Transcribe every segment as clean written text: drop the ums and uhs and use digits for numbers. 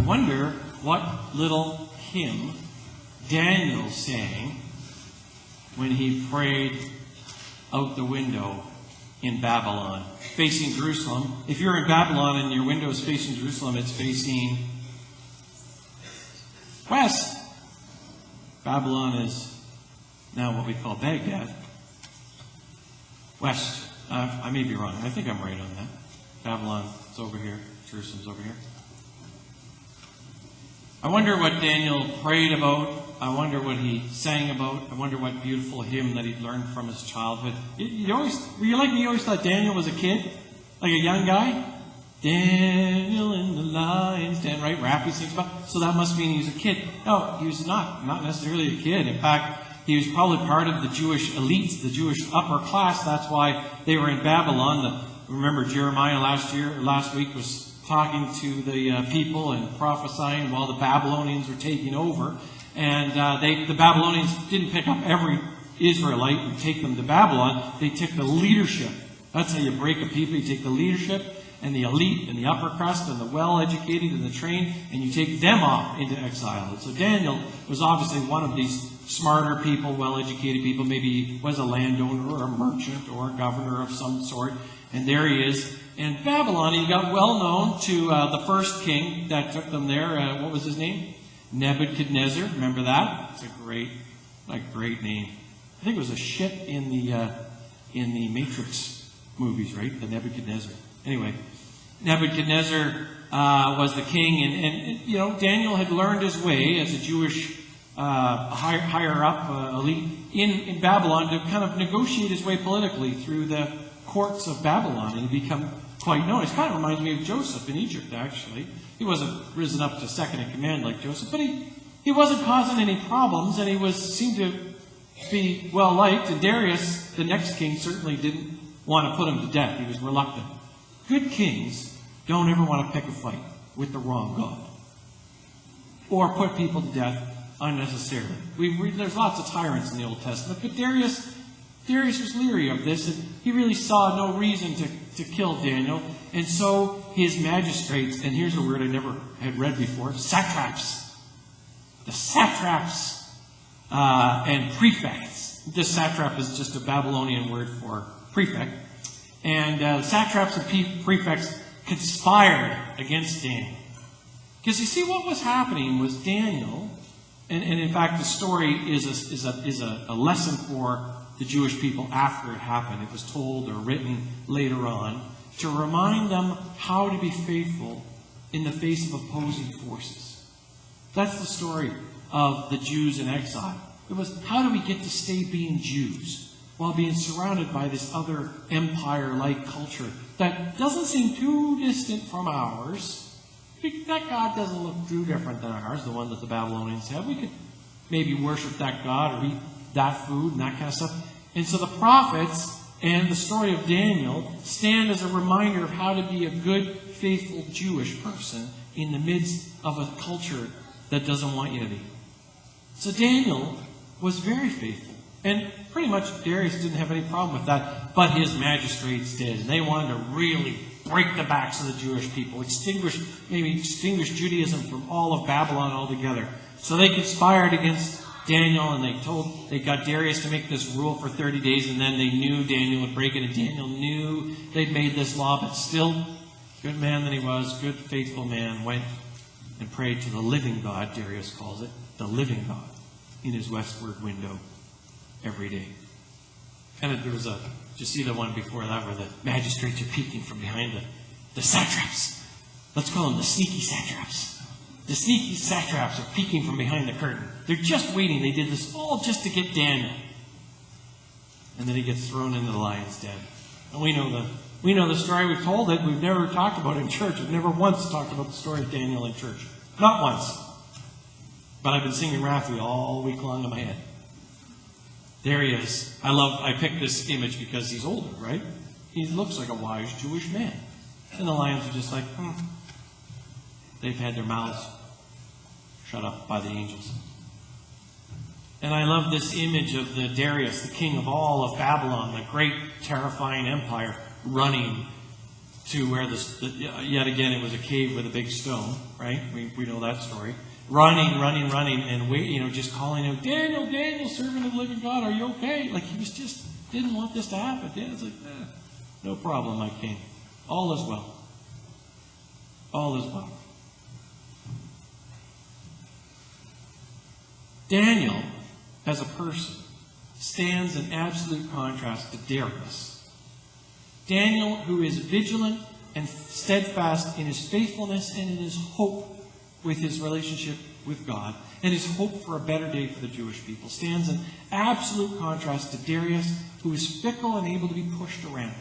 wonder what little hymn Daniel sang when he prayed out the window in Babylon, facing Jerusalem. If you're in Babylon and your window is facing Jerusalem, it's facing west. Babylon is now what we call Baghdad. West. I may be wrong. I think I'm right on that. Babylon is over here. Jerusalem's over here. I wonder what Daniel prayed about. I wonder what he sang about. I wonder what beautiful hymn that he'd learned from his childhood. Were you like me? You always thought Daniel was a kid? Like a young guy? Daniel in the lion's den, right? Rap he sings about. So that must mean he was a kid. No, he was not necessarily a kid. In fact, he was probably part of the Jewish elites, the Jewish upper class. That's why they were in Babylon. Remember Jeremiah last week was talking to the people and prophesying while the Babylonians were taking over. And the Babylonians didn't pick up every Israelite and take them to Babylon. They took the leadership. That's how you break a people. You take the leadership and the elite and the upper crust and the well-educated and the trained, and you take them off into exile. And so Daniel was obviously one of these smarter people, well-educated people. Maybe he was a landowner or a merchant or a governor of some sort. And there he is. And Babylon, he got well known to the first king that took them there. What was his name? Nebuchadnezzar. Remember that? It's a great name. I think it was a ship in the Matrix movies, right? The Nebuchadnezzar. Anyway, Nebuchadnezzar was the king, and Daniel had learned his way as a Jewish higher up elite in Babylon to kind of negotiate his way politically through the courts of Babylon, and he become quite known. It kind of reminds me of Joseph in Egypt, actually. He wasn't risen up to second in command like Joseph, but he wasn't causing any problems, and he seemed to be well liked. And Darius, the next king, certainly didn't want to put him to death. He was reluctant. Good kings don't ever want to pick a fight with the wrong God or put people to death unnecessarily. There's lots of tyrants in the Old Testament, but Darius was leery of this, and he really saw no reason to kill Daniel. And so his magistrates, and here's a word I never had read before, satraps. The satraps and prefects. This satrap is just a Babylonian word for prefect. And satraps and prefects conspired against Daniel. Because you see, what was happening was Daniel, and in fact the story is a lesson for the Jewish people after it happened. It was told or written later on to remind them how to be faithful in the face of opposing forces. That's the story of the Jews in exile. It was, how do we get to stay being Jews while being surrounded by this other empire-like culture that doesn't seem too distant from ours? That God doesn't look too different than ours, the one that the Babylonians had. We could maybe worship that God or eat that food and that kind of stuff. And so the prophets and the story of Daniel stand as a reminder of how to be a good, faithful Jewish person in the midst of a culture that doesn't want you to be. So Daniel was very faithful. And pretty much Darius didn't have any problem with that, but his magistrates did. And they wanted to really break the backs of the Jewish people, extinguish Judaism from all of Babylon altogether. So they conspired against Daniel, and they got Darius to make this rule for 30 days, and then they knew Daniel would break it, and Daniel knew they'd made this law, but still, good man that he was, good faithful man, went and prayed to the living God, Darius calls it, the living God, in his westward window every day. And there was did you see the one before that where the magistrates are peeking from behind the satraps? Let's call them the sneaky satraps. The sneaky satraps are peeking from behind the curtain. They're just waiting. They did this all just to get Daniel. And then he gets thrown into the lion's den. And we know the story. We've told it. We've never talked about it in church. We've never once talked about the story of Daniel in church. Not once. But I've been singing Raphael all week long in my head. There he is. I picked this image because he's older, right? He looks like a wise Jewish man. And the lions are just like, They've had their mouths shut up by the angels. And I love this image of the Darius, the king of all of Babylon, the great terrifying empire, running to where yet again it was a cave with a big stone, right? We know that story. Running, and just calling out, Daniel, Daniel, servant of the living God, are you okay? Like he was just didn't want this to happen. Daniel's like, no problem, my king. All is well. All is well. Daniel, as a person, stands in absolute contrast to Darius. Daniel, who is vigilant and steadfast in his faithfulness and in his hope with his relationship with God, and his hope for a better day for the Jewish people, stands in absolute contrast to Darius, who is fickle and able to be pushed around.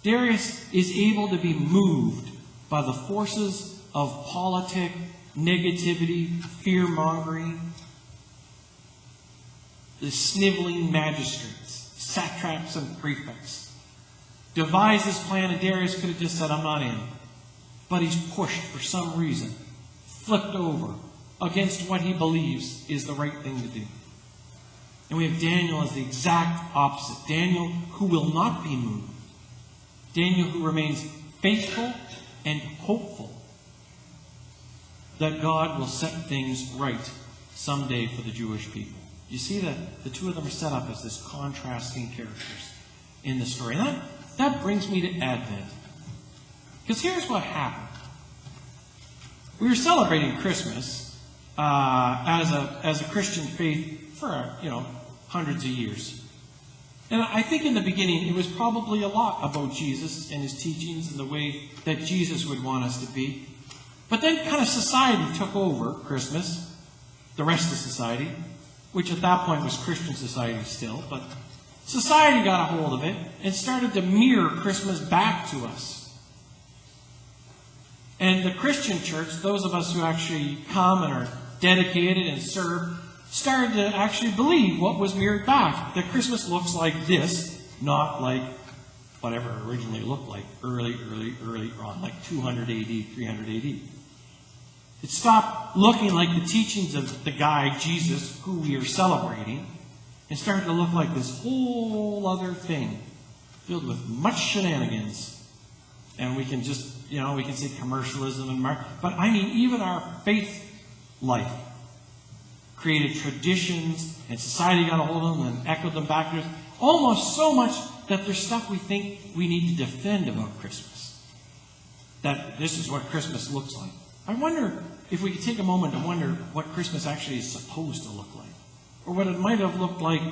Darius is able to be moved by the forces of politic, negativity, fear-mongering, the sniveling magistrates, satraps and prefects. Devised this plan, and Darius could have just said, I'm not in. But he's pushed for some reason, flipped over against what he believes is the right thing to do. And we have Daniel as the exact opposite. Daniel who will not be moved. Daniel who remains faithful and hopeful that God will set things right someday for the Jewish people. You see that the two of them are set up as this contrasting characters in the story. And that brings me to Advent. Because here's what happened. We were celebrating Christmas as a Christian faith for hundreds of years. And I think in the beginning it was probably a lot about Jesus and his teachings and the way that Jesus would want us to be. But then kind of society took over Christmas, the rest of society, which at that point was Christian society still, but society got a hold of it and started to mirror Christmas back to us. And the Christian church, those of us who actually come and are dedicated and serve, started to actually believe what was mirrored back. That Christmas looks like this, not like whatever it originally looked like early on, like 200 AD, 300 AD. It stopped looking like the teachings of the guy, Jesus, who we are celebrating, and started to look like this whole other thing filled with much shenanigans. And we can just, we can say commercialism and but I mean, even our faith life created traditions, and society got a hold of them and echoed them back to us, almost so much that there's stuff we think we need to defend about Christmas. That this is what Christmas looks like. I wonder if we could take a moment to wonder what Christmas actually is supposed to look like, or what it might have looked like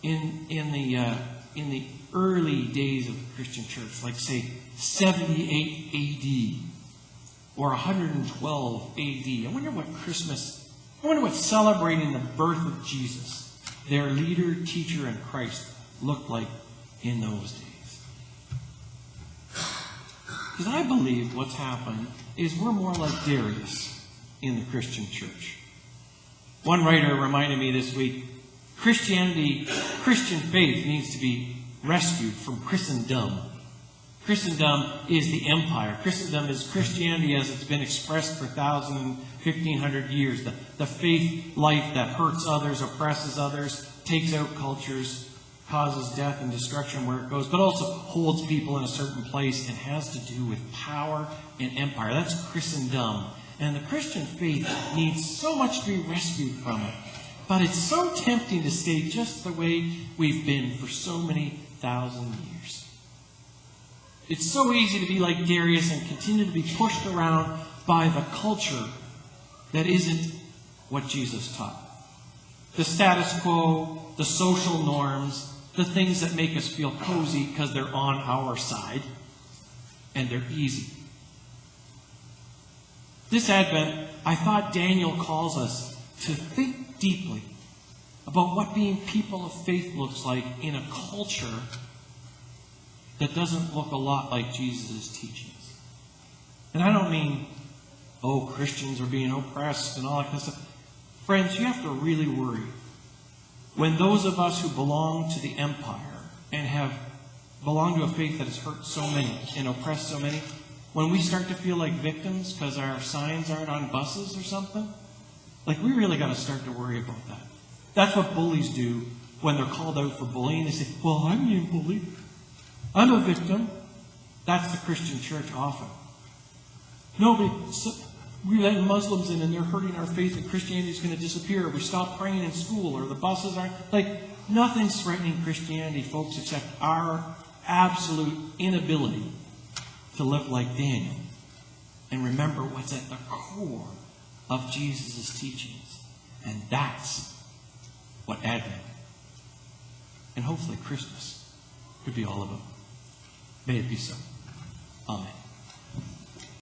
in the early days of the Christian church, like say 78 AD or 112 AD. I wonder what celebrating the birth of Jesus, their leader, teacher, and Christ, looked like in those days. Because I believe what's happened is we're more like Darius in the Christian church. One writer reminded me this week, Christian faith needs to be rescued from Christendom. Christendom is the empire. Christendom is Christianity as it's been expressed for 1,000, 1,500 years. The faith life that hurts others, oppresses others, takes out cultures, causes death and destruction where it goes, but also holds people in a certain place and has to do with power and empire. That's Christendom. And the Christian faith needs so much to be rescued from it. But it's so tempting to stay just the way we've been for so many thousand years. It's so easy to be like Darius and continue to be pushed around by the culture that isn't what Jesus taught. The status quo, the social norms, the things that make us feel cozy because they're on our side and they're easy. This Advent, I thought Daniel calls us to think deeply about what being people of faith looks like in a culture that doesn't look a lot like Jesus' teachings. And I don't mean, Christians are being oppressed and all that kind of stuff. Friends, you have to really worry when those of us who belong to the empire and have belonged to a faith that has hurt so many and oppressed so many, when we start to feel like victims because our signs aren't on buses or something, we really got to start to worry about that. That's what bullies do when they're called out for bullying. They say, I'm being bullied. I'm a victim. That's the Christian church often. We let Muslims in and they're hurting our faith and Christianity is going to disappear. We stop praying in school or the buses aren't. Nothing's threatening Christianity, folks, except our absolute inability to live like Daniel and remember what's at the core of Jesus' teachings. And that's what Advent and hopefully Christmas could be all about. May it be so. Amen.